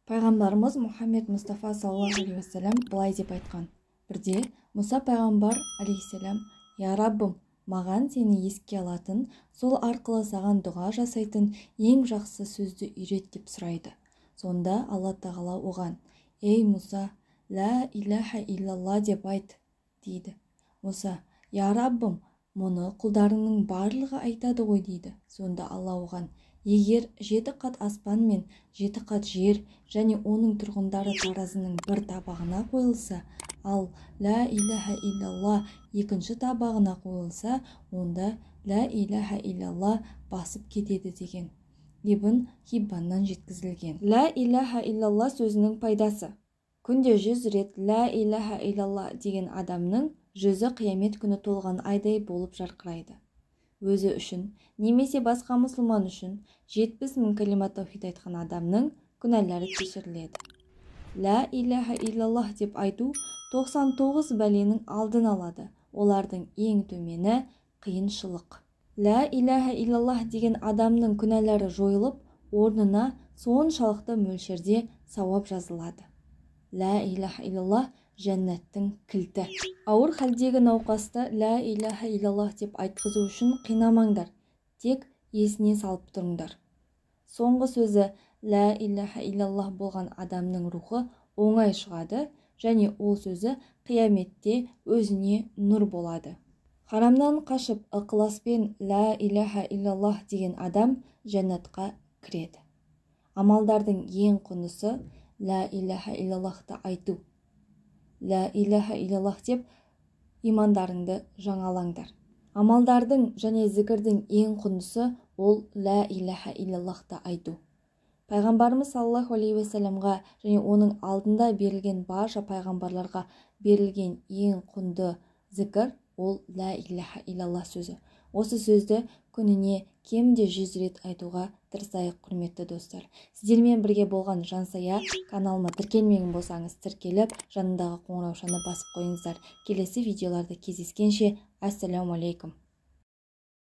Пайғамбарымыз Мұхаммед Мұстафа саллаллаху алейхи вассалам былай деп айтқан. Бірде Мұса пайғамбар алейхиссалам: «Я Раббым, маған сені еске алатын, сол арқылы саған дұға жасайтын ең жақсы сөзді үйрет» деп сұрайды. Сонда Алла тағала оған: «Ей Мұса, ла иляха иллалла деп айт» дейді. Мұса: «Я Раббым, мұны құлдарыңның барлығы айтады ғой» дейді. Сонда Алла оған: «Егер 7 қат аспан мен 7 қат жер және оның тұрғындары таразының бір табағына қойылса, ал ла иляха иллалла екінші табағына қойылса, онда ла иляха иллалла басып кетеді» деген. Ибн Хиббаннан жеткізілген. Ла иляха иллалла сөзінің пайдасы: күнде 100 рет ла иляха иллалла деген адамның жүзі қиямет күні толған айдай болып жарқырайды. Өзі үшін немесе басқа мұсылман үшін 70 000 калимат таухид айтқан адамның күнәлары кешіріледі. Ла иляха иллаллах деп айту 99 бәленің алдын алады. Олардың ең төмені қиыншылық. Ла иляха иллаллах деген адамның күнәлары жойылып, орнына соншалықты мөлшерде сауап жазылады. Ла иляха иллаллах жәннаттың кілті. Ауыр халдегі науқасты ла иляха иллаллах деп айтқызу үшін қинамаңдар, тек есіне салып тұрыңдар. Соңғы сөзі ла иляха иллаллах болған адамның рухы оңай шығады және ол сөзі қияметте өзіне нұр болады. Харамнан қашып ықыласпен ла иляха иллаллах деген адам жәннатқа кіреді. Амалдардың ең құндысы ла иляха иллаллахты айту. Ла иляха иллаллах деп имандарыңды жаңалаңдар. Амалдардың және зікірдің ең құндысы ол ла иляха иллаллахты айту. Пайғамбарымыз саллаллаху алейхи вассаламға және оның алдында берілген барша пайғамбарларға берілген ең құнды зікір ол ла иляха иллаллах сөзі. Осы сөзді күніне кемде 100 рет айтуға тырысайық, құрметті достар. Сіздермен бірге болған Жансая каналыма тіркелмеген болсаңыз, тіркеліп, жанындағы қоңыраушаны басып қойыңыздар. Келесі видеоларда кездескенше, ассаламу алейкум.